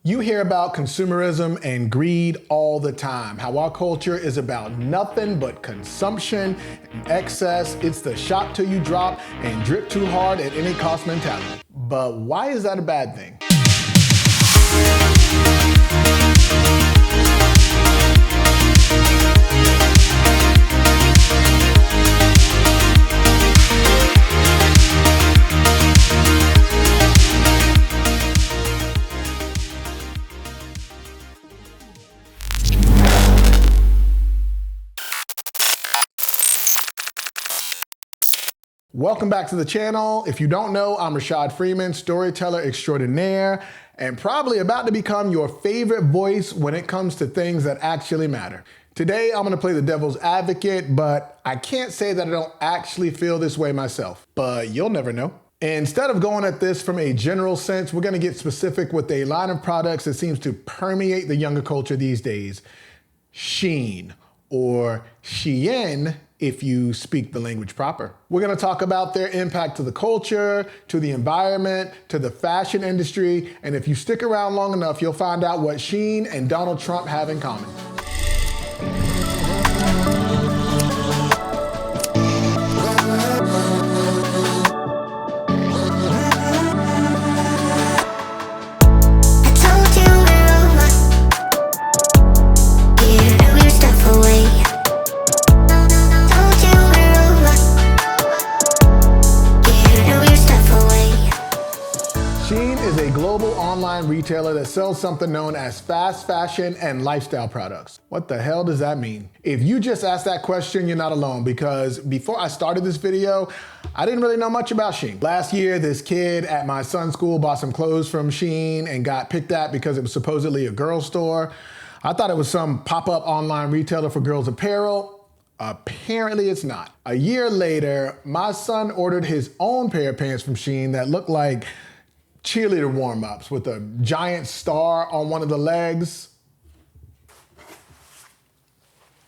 You hear about consumerism and greed all the time, how our culture is about nothing but consumption and excess. It's the shop till you drop and drip too hard at any cost mentality. But why is that a bad thing? Welcome back to the channel. If you don't know, I'm Rashad Freeman, storyteller extraordinaire, and probably about to become your favorite voice when it comes to things that actually matter. Today, I'm gonna play the devil's advocate, but I can't say that I don't actually feel this way myself, but you'll never know. Instead of going at this from a general sense, we're gonna get specific with a line of products that seems to permeate the younger culture these days. SHEIN, or SHEIN, if you speak the language proper. We're gonna talk about their impact to the culture, to the environment, to the fashion industry, and if you stick around long enough, you'll find out what SHEIN and Donald Trump have in common. SHEIN is a global online retailer that sells something known as fast fashion and lifestyle products. What the hell does that mean? If you just asked that question, you're not alone, because before I started this video, I didn't really know much about SHEIN. Last year, this kid at my son's school bought some clothes from SHEIN and got picked at because it was supposedly a girls store. I thought it was some pop-up online retailer for girls apparel. Apparently it's not. A year later, my son ordered his own pair of pants from SHEIN that looked like cheerleader warm-ups with a giant star on one of the legs.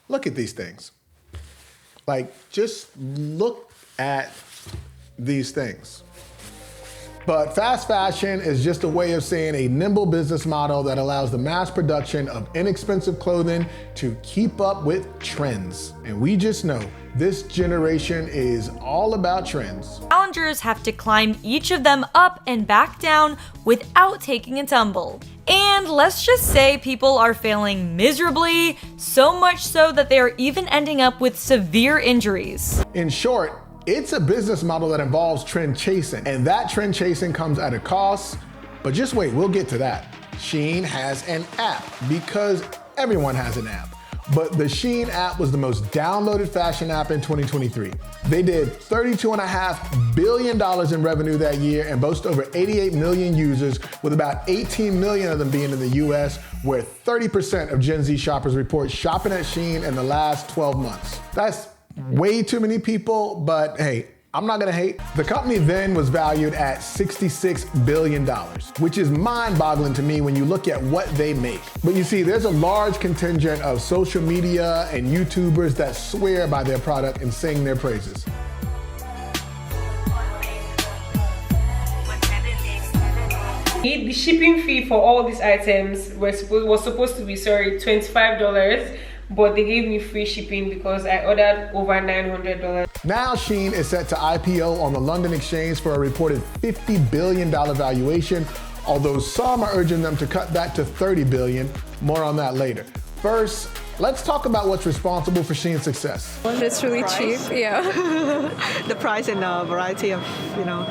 Look at these things. Like, just look at these things. But fast fashion is just a way of saying a nimble business model that allows the mass production of inexpensive clothing to keep up with trends. And we just know this generation is all about trends. Challengers have to climb each of them up and back down without taking a tumble. And let's just say people are failing miserably, so much so that they are even ending up with severe injuries. In short, it's a business model that involves trend chasing, and that trend chasing comes at a cost. But just wait, we'll get to that. SHEIN has an app because everyone has an app. But the SHEIN app was the most downloaded fashion app in 2023. They did $32.5 billion in revenue that year and boast over 88 million users, with about 18 million of them being in the US, where 30% of Gen Z shoppers report shopping at SHEIN in the last 12 months. That's way too many people, but hey, I'm not gonna hate. The company then was valued at $66 billion, which is mind-boggling to me when you look at what they make. But you see, there's a large contingent of social media and YouTubers that swear by their product and sing their praises. The shipping fee for all these items was supposed to be, $25, but they gave me free shipping because I ordered over $900. Now SHEIN is set to IPO on the London Exchange for a reported $50 billion valuation, although some are urging them to cut that to $30 billion. More on that later. First, let's talk about what's responsible for SHEIN's success. It's really cheap, yeah. The price and the variety of,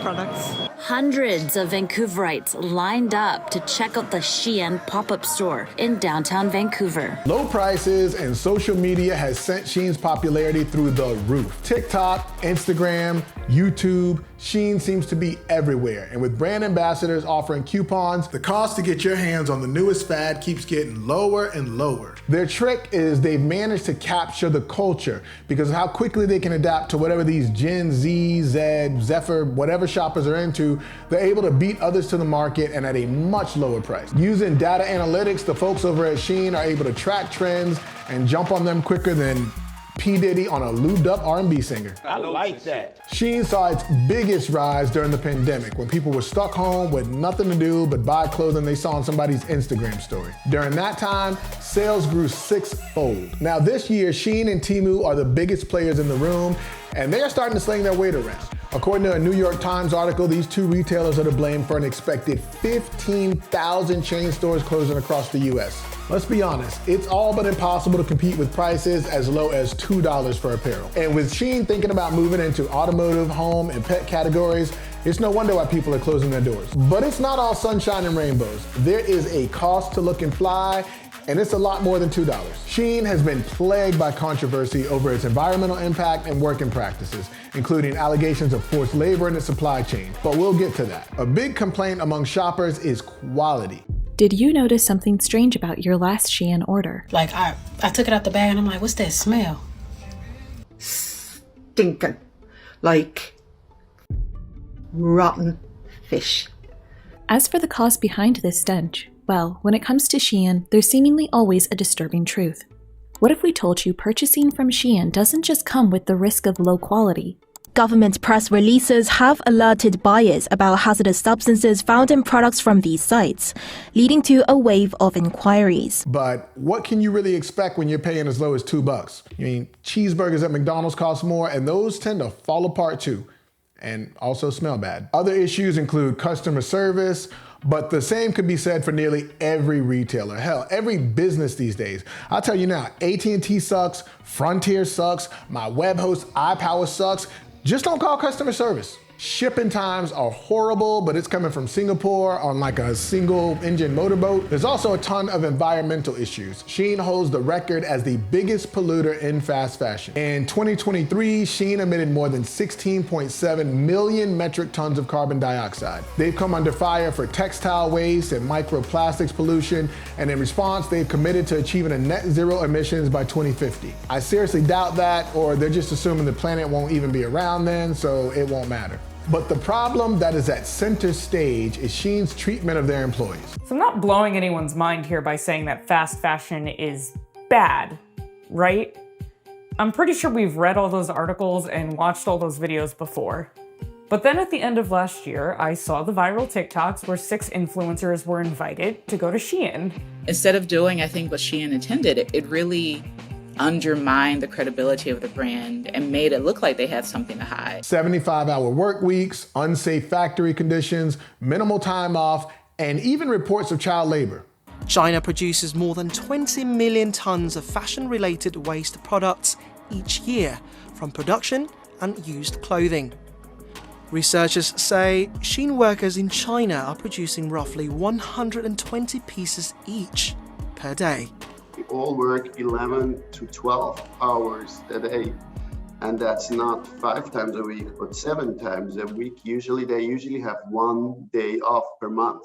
products. Hundreds of Vancouverites lined up to check out the SHEIN pop-up store in downtown Vancouver. Low prices and social media has sent SHEIN's popularity through the roof. TikTok, Instagram, YouTube, SHEIN seems to be everywhere. And with brand ambassadors offering coupons, the cost to get your hands on the newest fad keeps getting lower and lower. Their trick is they've managed to capture the culture because of how quickly they can adapt to whatever these Gen Z, Zephyr, whatever shoppers are into. They're able to beat others to the market and at a much lower price. Using data analytics, the folks over at SHEIN are able to track trends and jump on them quicker than P. Diddy on a lubed up R&B singer. I like that. SHEIN saw its biggest rise during the pandemic when people were stuck home with nothing to do but buy clothing they saw on somebody's Instagram story. During that time, sales grew sixfold. Now this year, SHEIN and Temu are the biggest players in the room, and they are starting to sling their weight around. According to a New York Times article, these two retailers are to blame for an expected 15,000 chain stores closing across the US. Let's be honest, it's all but impossible to compete with prices as low as $2 for apparel. And with SHEIN thinking about moving into automotive, home, and pet categories, it's no wonder why people are closing their doors. But it's not all sunshine and rainbows. There is a cost to look and fly, and it's a lot more than $2. SHEIN has been plagued by controversy over its environmental impact and working practices, including allegations of forced labor in its supply chain. But we'll get to that. A big complaint among shoppers is quality. Did you notice something strange about your last SHEIN order? Like, I took it out the bag and I'm like, what's that smell? Stinking. Like rotten fish. As for the cause behind this stench, well, when it comes to SHEIN, there's seemingly always a disturbing truth. What if we told you purchasing from SHEIN doesn't just come with the risk of low quality? Government press releases have alerted buyers about hazardous substances found in products from these sites, leading to a wave of inquiries. But what can you really expect when you're paying as low as $2? I mean, cheeseburgers at McDonald's cost more, and those tend to fall apart too, and also smell bad. Other issues include customer service, but the same could be said for nearly every retailer. Hell, every business these days. I'll tell you now, AT&T sucks, Frontier sucks, my web host iPower sucks. Just don't call customer service. Shipping times are horrible, but it's coming from Singapore on like a single engine motorboat. There's also a ton of environmental issues. SHEIN holds the record as the biggest polluter in fast fashion. In 2023, SHEIN emitted more than 16.7 million metric tons of carbon dioxide. They've come under fire for textile waste and microplastics pollution, and in response, they've committed to achieving a net zero emissions by 2050. I seriously doubt that, or they're just assuming the planet won't even be around then, so it won't matter. But the problem that is at center stage is SHEIN's treatment of their employees. So I'm not blowing anyone's mind here by saying that fast fashion is bad, right? I'm pretty sure we've read all those articles and watched all those videos before. But then at the end of last year, I saw the viral TikToks where 6 influencers were invited to go to SHEIN. Instead of doing, I think, what SHEIN intended, it really undermined the credibility of the brand and made it look like they had something to hide. 75-hour work weeks, unsafe factory conditions, minimal time off, and even reports of child labor. China produces more than 20 million tons of fashion-related waste products each year from production and used clothing. Researchers say SHEIN workers in China are producing roughly 120 pieces each per day. We all work 11 to 12 hours a day, and that's not 5 times a week, but 7 times a week. They usually have 1 day off per month.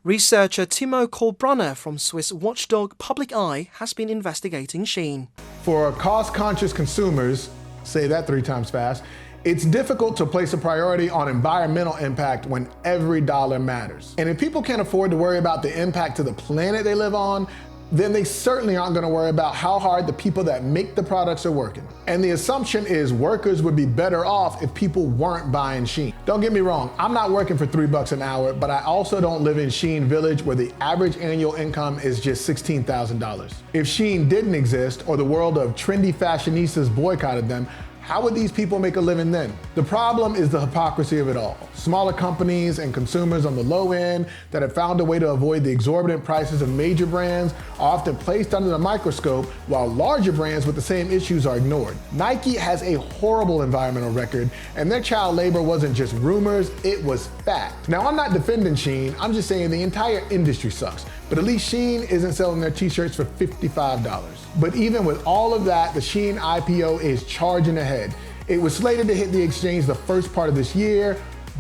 Researcher Timo Kolbrunner from Swiss watchdog Public Eye has been investigating SHEIN. For cost-conscious consumers, say that 3 times fast, it's difficult to place a priority on environmental impact when every dollar matters. And if people can't afford to worry about the impact to the planet they live on, then they certainly aren't going to worry about how hard the people that make the products are working. And the assumption is workers would be better off if people weren't buying SHEIN. Don't get me wrong, I'm not working for $3 an hour, but I also don't live in SHEIN Village where the average annual income is just $16,000. If SHEIN didn't exist, or the world of trendy fashionistas boycotted them, how would these people make a living then? The problem is the hypocrisy of it all. Smaller companies and consumers on the low end that have found a way to avoid the exorbitant prices of major brands are often placed under the microscope, while larger brands with the same issues are ignored. Nike has a horrible environmental record, and their child labor wasn't just rumors, it was fact. Now, I'm not defending SHEIN, I'm just saying the entire industry sucks. But at least SHEIN isn't selling their t-shirts for $55. But even with all of that, the SHEIN IPO is charging ahead. It was slated to hit the exchange the first part of this year,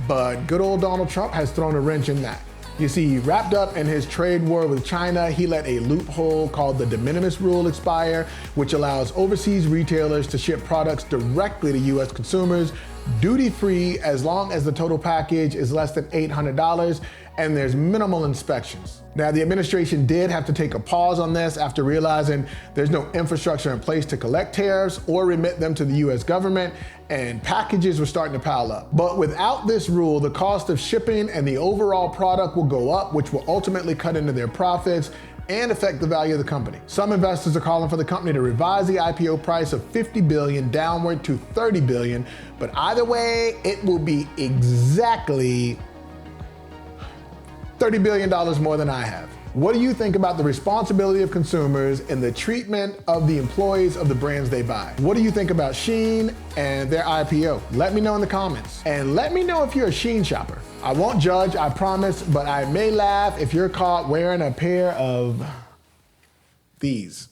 but good old Donald Trump has thrown a wrench in that. You see, wrapped up in his trade war with China, he let a loophole called the de minimis rule expire, which allows overseas retailers to ship products directly to US consumers, duty-free as long as the total package is less than $800, and there's minimal inspections. Now, the administration did have to take a pause on this after realizing there's no infrastructure in place to collect tariffs or remit them to the US government, and packages were starting to pile up. But without this rule, the cost of shipping and the overall product will go up, which will ultimately cut into their profits and affect the value of the company. Some investors are calling for the company to revise the IPO price of $50 billion downward to $30 billion, but either way, it will be exactly $30 billion more than I have. What do you think about the responsibility of consumers in the treatment of the employees of the brands they buy? What do you think about SHEIN and their IPO? Let me know in the comments. And let me know if you're a SHEIN shopper. I won't judge, I promise, but I may laugh if you're caught wearing a pair of these.